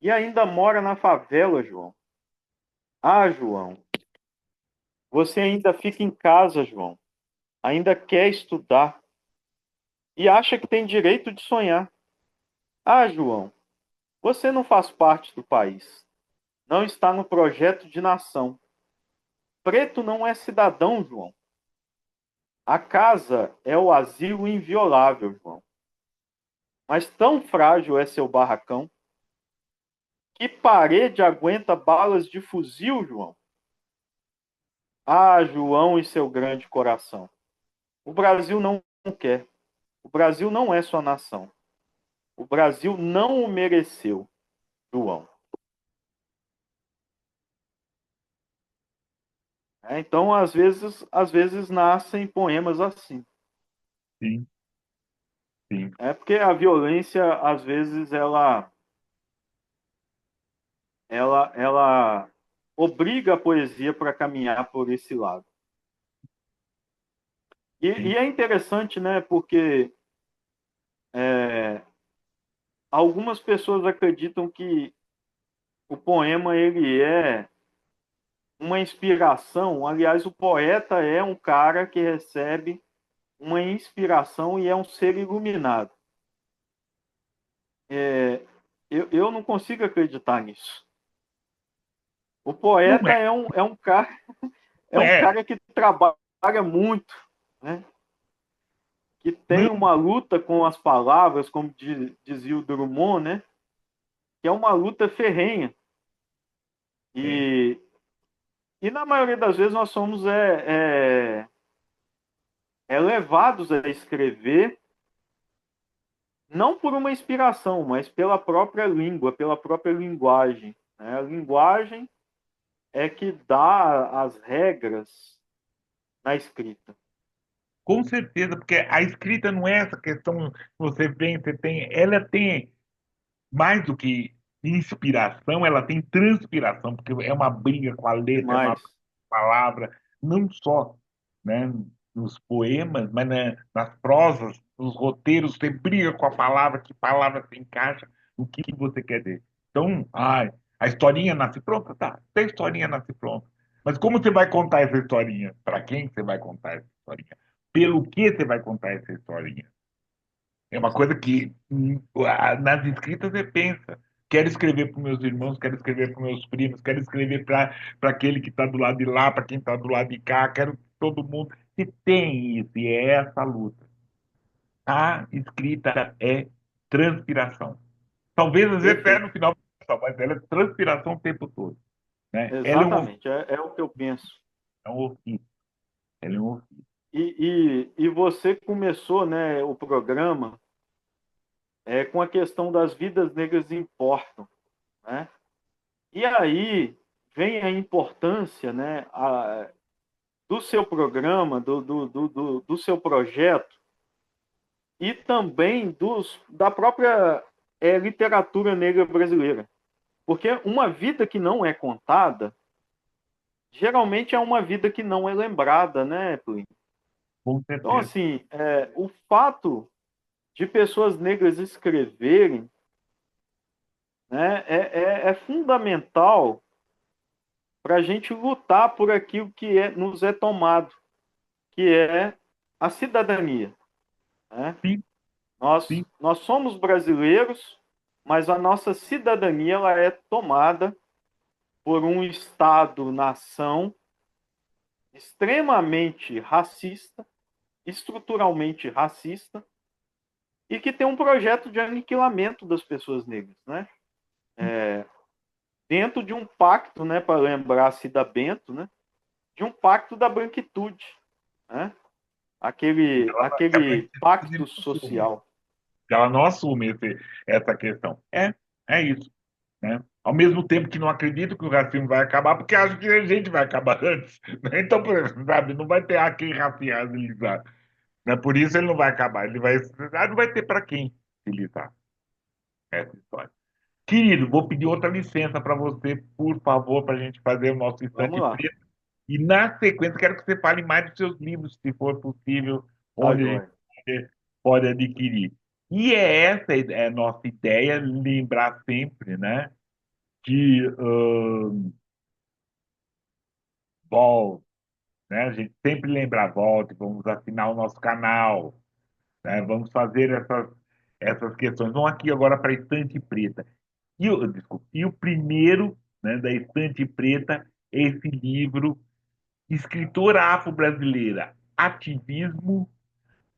E ainda mora na favela, João. Ah, João. Você ainda fica em casa, João. Ainda quer estudar. E acha que tem direito de sonhar. Ah, João. Você não faz parte do país. Não está no projeto de nação. Preto não é cidadão, João. A casa é o asilo inviolável, João. Mas tão frágil é seu barracão que parede aguenta balas de fuzil, João. Ah, João e seu grande coração. O Brasil não quer. O Brasil não é sua nação. O Brasil não o mereceu, João. Então, às vezes nascem poemas assim. Sim, sim, É porque a violência, às vezes, ela obriga a poesia para caminhar por esse lado. E sim. é interessante, né? Porque algumas pessoas acreditam que o poema ele é uma inspiração. Aliás, o poeta é um cara que recebe uma inspiração e é um ser iluminado. Eu não consigo acreditar nisso. O Não poeta é, é um cara é não um é. cara que trabalha muito, né? Que Não, tem uma luta com as palavras, como dizia o Drummond, né? Que é uma luta ferrenha. é. E, e na maioria das vezes nós somos levados a escrever não por uma inspiração, mas pela própria língua, pela própria linguagem, né? A linguagem é que dá as regras na escrita. Com certeza, porque a escrita não é essa questão que você tem, ela tem mais do que inspiração, ela tem transpiração, porque é uma briga com a letra, é uma Demais. palavra, não só, né, nos poemas, mas nas prosas, nos roteiros, você briga com a palavra, que palavra se encaixa, o que você quer dizer. Então, a historinha nasce pronta, tá, a historinha nasce pronta. Mas como você vai contar essa historinha? Para quem você vai contar essa historinha? Pelo que você vai contar essa historinha? É uma coisa que nas escritas você pensa. Quero escrever para meus irmãos, quero escrever para meus primos, quero escrever para aquele que está do lado de lá, para quem está do lado de cá, quero que todo mundo. Se tem isso, e é essa luta. A escrita é transpiração. Talvez às vezes até Perfeito. no final, mas ela é transpiração o tempo todo. Né? Ela Exatamente. É o que eu penso. é um ofício. Ela é um ofício. E você começou, né, o programa com a questão das vidas negras importam, né? E aí vem a importância, né, do seu programa, do seu projeto e também da própria literatura negra brasileira. Porque uma vida que não é contada, geralmente é uma vida que não é lembrada, né, Plínio? Com Então, certeza. assim, o fato de pessoas negras escreverem, né, é fundamental para a gente lutar por aquilo que nos é tomado, que é a cidadania. Né? Sim, sim. Nós somos brasileiros, mas a nossa cidadania ela é tomada por um Estado-nação extremamente racista, estruturalmente racista, e que tem um projeto de aniquilamento das pessoas negras, né? Dentro de um pacto, né, para lembrar Cida Bento, né, de um pacto da branquitude, né? Que a Aquele branquitude pacto não assume. social. Ela não assume essa questão. É isso. Né? Ao mesmo tempo que não acredito que o racismo vai acabar, porque acho que a gente vai acabar antes. Né? Então, por exemplo, sabe, não vai ter quem racializar. Né? Por isso ele não vai acabar. Ele vai, não vai ter para quem utilizar essa história. Querido, vou pedir outra licença para você, por favor, para a gente fazer o nosso Vamos instante lá. preto. E na sequência, quero que você fale mais dos seus livros, se for possível, Tá, onde a gente joia. pode adquirir. E é essa a nossa ideia, lembrar sempre, né, que volte, né, a gente sempre lembra, volte, vamos assinar o nosso canal, né, vamos fazer essas questões. Vamos aqui agora para a Estante Preta. Desculpa, e o primeiro, né, da Estante Preta, esse livro, Escritora Afro-Brasileira, Ativismo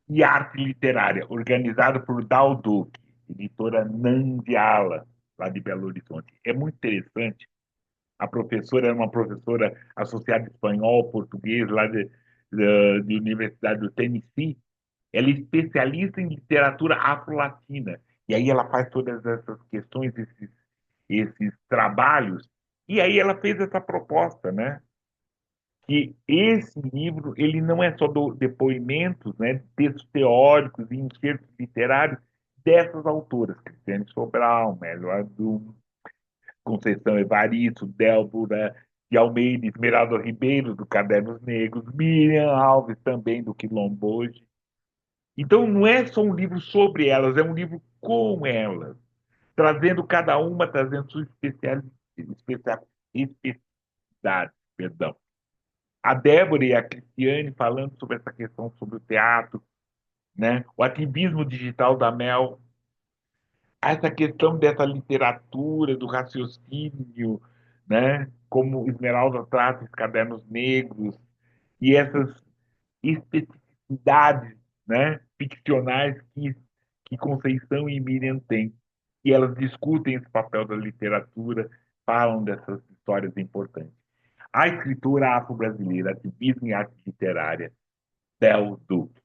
e Arte Literária, organizado por Dal Duque, editora Nandiala, lá de Belo Horizonte. É muito interessante. A professora era uma professora associada espanhol, português, lá de Universidade do Tennessee. Ela é especialista em literatura afro-latina. E aí ela faz todas essas questões, esses trabalhos. E aí ela fez essa proposta, né? Que esse livro ele não é só depoimentos, né, textos teóricos e enxertos literários dessas autoras, Cristiane Sobral, Mélio Adu, Conceição Evaristo, Débora de Almeida, Esmeralda Ribeiro, do Cadernos Negros, Miriam Alves, também do Quilombo hoje. Então, não é só um livro sobre elas, é um livro com elas, trazendo cada uma, trazendo sua especialidade, perdão. A Débora e a Cristiane falando sobre essa questão sobre o teatro, né? O ativismo digital da Mel, essa questão dessa literatura, do raciocínio, né? Como Esmeralda trata os cadernos negros e essas especificidades, né? Ficcionais que Conceição e Miriam têm. E elas discutem esse papel da literatura, falam dessas histórias importantes. A escritura afro-brasileira, ativismo e arte literária, Del Duque.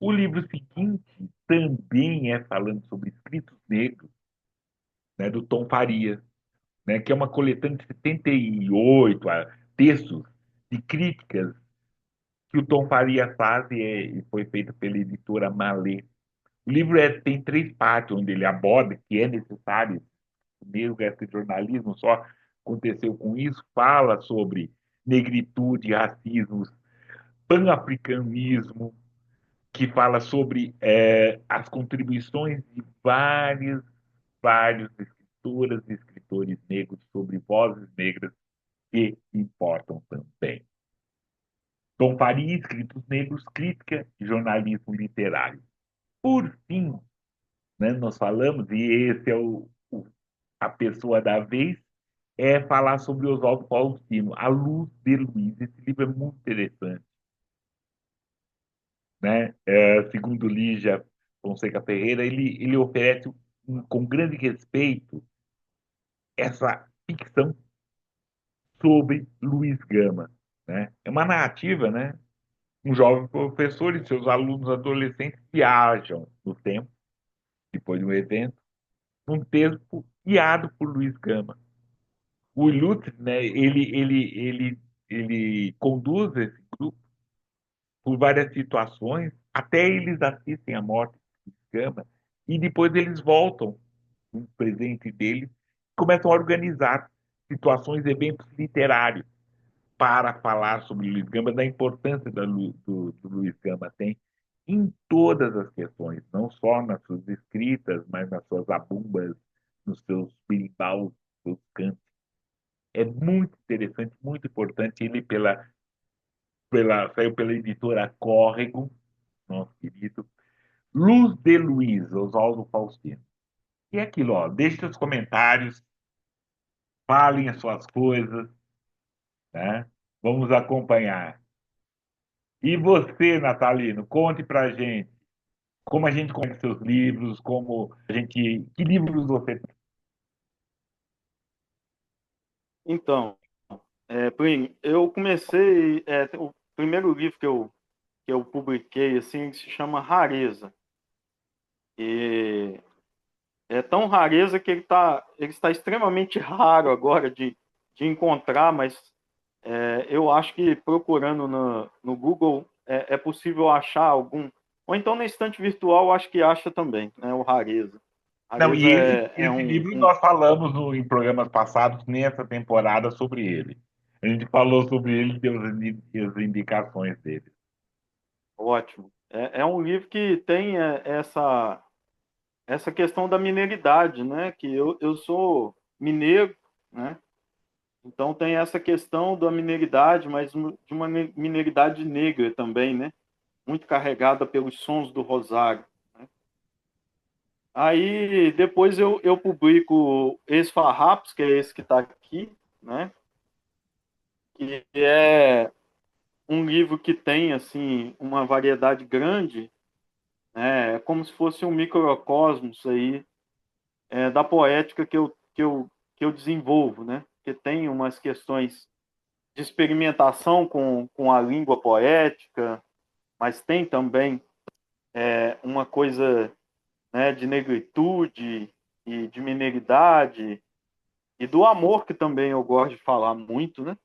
O livro seguinte também é falando sobre escritos negros, né, do Tom Farias, né, que é uma coletânea de 78 textos de críticas que o Tom Farias faz e foi feito pela editora Malê. O livro tem três partes, onde ele aborda que é necessário, mesmo esse jornalismo só aconteceu com isso, fala sobre negritude, racismo, pan-africanismo, que fala sobre as contribuições de vários escritoras e escritores negros sobre vozes negras que importam também. Tom Faria, Escritos Negros, Crítica e Jornalismo Literário. Por fim, né, nós falamos, e esse é a pessoa da vez, é falar sobre Oswaldo Faustino, A Luz de Luiz. Esse livro é muito interessante. Né? Segundo Lígia Fonseca Ferreira, ele oferece com grande respeito essa ficção sobre Luiz Gama. Né? É uma narrativa, né? Um jovem professor e seus alunos adolescentes viajam no tempo, depois de um evento, num texto guiado por Luiz Gama. O Ilustre, né, ele conduz esse grupo por várias situações, até eles assistem à morte de Gama, e depois eles voltam no presente deles, começam a organizar situações, eventos literários para falar sobre Luiz Gama, da importância do Luiz Gama tem em todas as questões, não só nas suas escritas, mas nas suas abumbas, nos seus birimbaus, nos seus cantos. É muito interessante, muito importante. Ele saiu pela editora Córrego, nosso querido. Luz de Luiz, Oswaldo Faustino. E é aquilo, ó, deixe seus comentários, falem as suas coisas, né? Vamos acompanhar. E você, Natalino, conte pra gente como a gente conhece seus livros, como a gente. Que livros você. Então, Plínio, eu comecei, o primeiro livro que eu publiquei, assim, se chama Rareza. E é tão rareza que ele está extremamente raro agora de encontrar, mas eu acho que procurando no Google é possível achar algum. Ou então na estante virtual, eu acho que acha também, né, o Rareza. Não, Rareza e é esse livro nós falamos em programas passados, nessa temporada, sobre ele. A gente falou sobre ele e deu as indicações dele. ótimo. É um livro que tem essa questão da mineridade, né? Que eu sou mineiro, né? Então tem essa questão da mineridade, mas de uma mineridade negra também, né? Muito carregada pelos sons do rosário, né? Aí depois eu publico Esfarrapos, que é esse que está aqui, né? Que é um livro que tem assim uma variedade grande, né? É como se fosse um microcosmos aí da poética que eu desenvolvo, né? Que tem umas questões de experimentação com a língua poética, mas tem também uma coisa, né, de negritude e de mineridade e do amor, que também eu gosto de falar muito, né?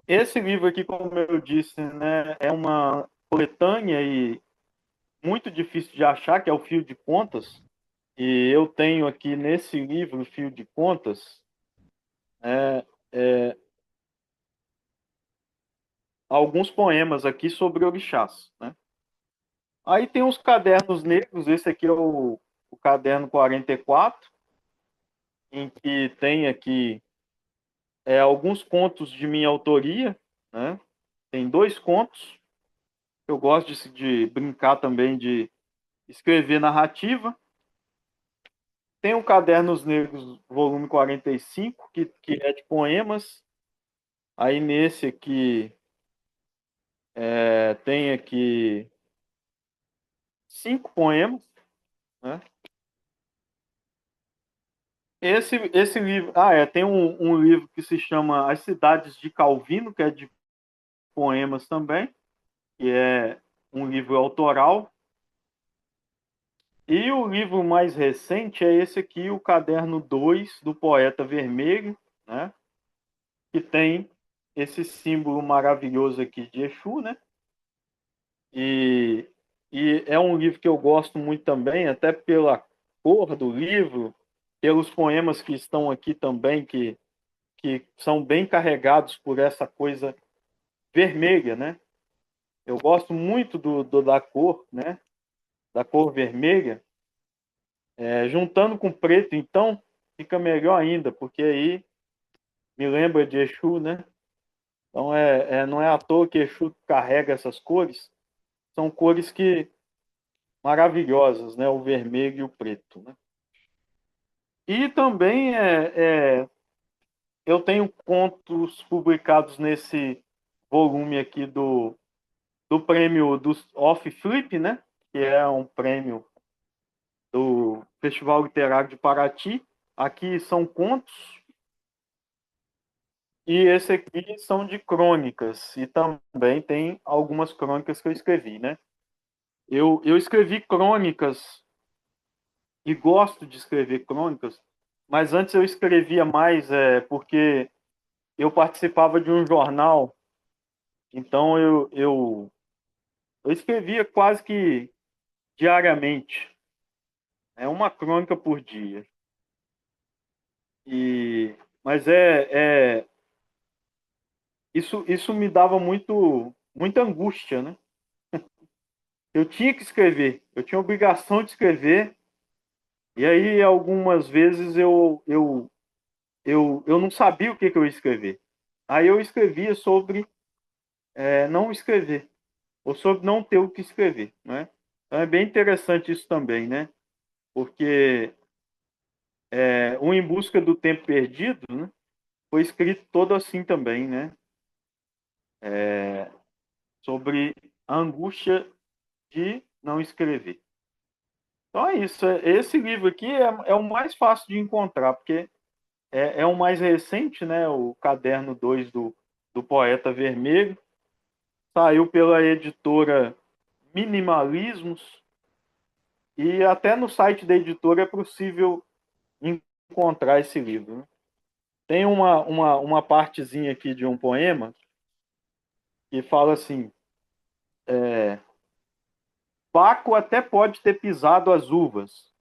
Esse livro aqui, como eu disse, né, é uma coletânea e muito difícil de achar, que é o Fio de Contas. E eu tenho aqui nesse livro, Fio de Contas, é, é, alguns poemas aqui sobre orixás, né? Aí tem os cadernos negros, esse aqui é o caderno 44, em que tem aqui alguns contos de minha autoria, né? Tem dois contos. Eu gosto de brincar também de escrever narrativa. Tem o Cadernos Negros, volume 45, que é de poemas. Aí nesse aqui tem aqui 5 poemas, né? Esse livro. Tem um livro que se chama As Cidades de Calvino, que é de poemas também, que é um livro autoral. E o livro mais recente é esse aqui, o Caderno 2 do Poeta Vermelho, né? Que tem esse símbolo maravilhoso aqui de Exu, né? E, e é um livro que eu gosto muito também, até pela cor do livro, pelos poemas que estão aqui também, que são bem carregados por essa coisa vermelha, né? Eu gosto muito da cor, né? Da cor vermelha. Juntando com preto, então, fica melhor ainda, porque aí me lembra de Exu, né? Então, não é à toa que Exu carrega essas cores. São cores que maravilhosas, né? O vermelho e o preto, né? E também eu tenho contos publicados nesse volume aqui do prêmio do Off Flip, né? Que é um prêmio do Festival Literário de Paraty. Aqui são contos e esse aqui são de crônicas e também tem algumas crônicas que eu escrevi, né? Eu escrevi crônicas e gosto de escrever crônicas, mas antes eu escrevia mais porque eu participava de um jornal, então eu escrevia quase que diariamente, uma crônica por dia. E, mas isso me dava muita angústia, né? Eu tinha que escrever, eu tinha a obrigação de escrever, e aí algumas vezes eu não sabia o que eu ia escrever. Aí eu escrevia sobre não escrever, ou sobre não ter o que escrever, né? Então é bem interessante isso também, né? Porque o Em Busca do Tempo Perdido, né, foi escrito todo assim também, né? Sobre a angústia de não escrever. Então é isso. Esse livro aqui é o mais fácil de encontrar, porque é o mais recente, né? O Caderno 2 do Poeta Vermelho. Saiu pela editora Minimalismos. E até no site da editora é possível encontrar esse livro, né? Tem uma partezinha aqui de um poema que fala assim: Baco até pode ter pisado as uvas,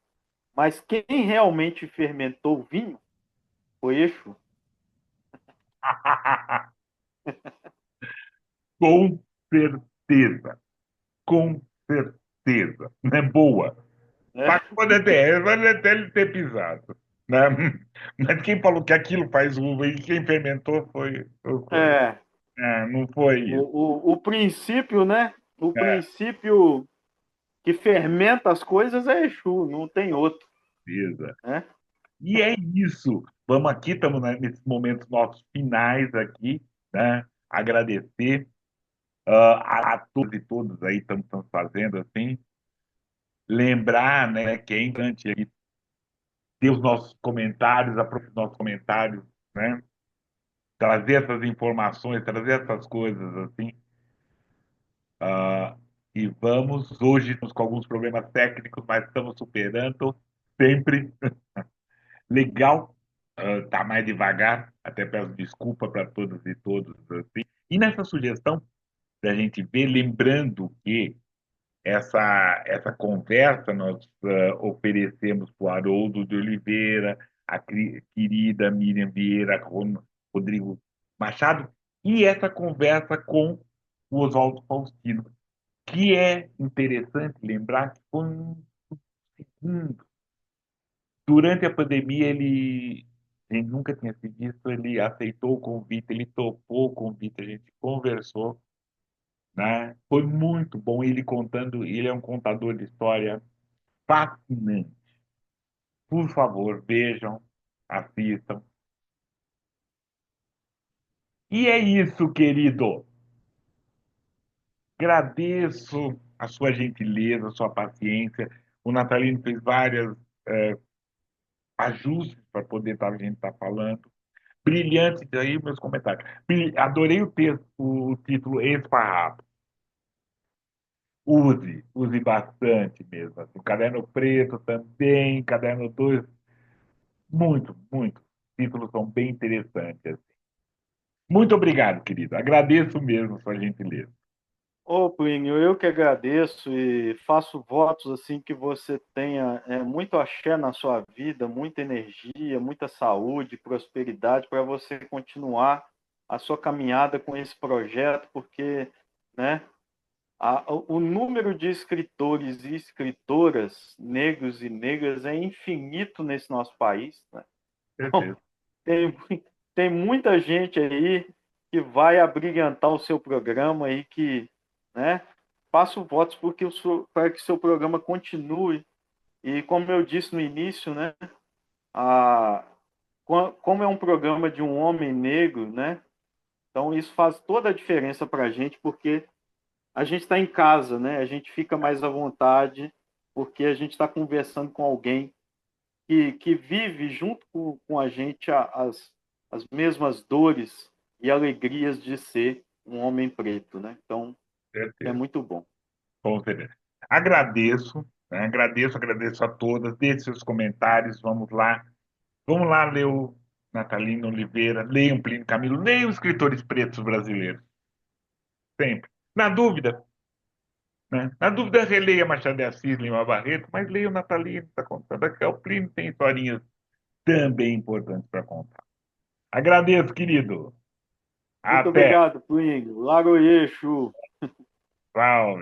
mas quem realmente fermentou o vinho foi Exu, Com certeza, com certeza. Né? Boa. né? Pode até ele ter pisado. Né? Mas quem falou que aquilo faz uva e quem fermentou foi. É, Não foi isso. o princípio, né? O É, princípio que fermenta as coisas é Exu, não tem outro, beleza. né? E é isso. Vamos aqui, estamos nesses momentos nossos finais aqui, né? Agradecer a todos e todas aí que estão fazendo assim. Lembrar, né, que é importante aqui ter os nossos comentários, aprofundar os nossos comentários, né? Trazer essas informações, trazer essas coisas assim. E vamos, hoje, estamos com alguns problemas técnicos, mas estamos superando sempre. Legal, tá mais devagar, até peço desculpa para todas e todos assim. E nessa sugestão da gente ver, lembrando que essa conversa nós oferecemos para o Haroldo de Oliveira, a querida Miriam Vieira, Rodrigo Machado, e essa conversa com o Oswaldo Faustino, que é interessante lembrar que foi durante a pandemia ele nunca tinha se visto, ele aceitou o convite, ele topou o convite, a gente conversou, né? Foi muito bom ele contando, ele é um contador de história fascinante. Por favor, vejam, assistam. E é isso, querido. Agradeço a sua gentileza, a sua paciência. O Natalino fez vários ajustes para poder estar, a gente estar falando. Brilhante, aí meus comentários. Adorei o texto, o título Esparrado. Use bastante mesmo. Assim, o Caderno Preto também, Caderno 2 muito, muito. Os títulos são bem interessantes. Assim. Muito obrigado, querido. Agradeço mesmo sua gentileza. Ô, Plínio, eu que agradeço e faço votos assim que você tenha muito axé na sua vida, muita energia, muita saúde, prosperidade para você continuar a sua caminhada com esse projeto, porque, né, o número de escritores e escritoras negros e negras é infinito nesse nosso país, né? Então, Certeza. tem, tem muita gente aí que vai abrilhantar o seu programa e que, né, faço votos porque para que seu programa continue. E como eu disse no início, né, a, como é um programa de um homem negro, né, então isso faz toda a diferença para a gente, porque a gente está em casa, né, a gente fica mais à vontade, porque a gente está conversando com alguém que vive junto com a gente as mesmas dores e alegrias de ser um homem preto, né? Então, é Certeza. muito bom. Com certeza. Agradeço, né? Agradeço a todas. Deixe seus comentários. Vamos lá. Vamos lá ler o Natalino Oliveira, leiam Plínio Camilo, leiam os escritores pretos brasileiros. Sempre. Na dúvida, né? Na dúvida, releia Machado de Assis, Lima Barreto, mas leia o Natalino, está contando aqui. O Plínio tem historinhas também importantes para contar. Agradeço, querido. Muito Até. obrigado, Plínio. Lago Eixo. Tchau.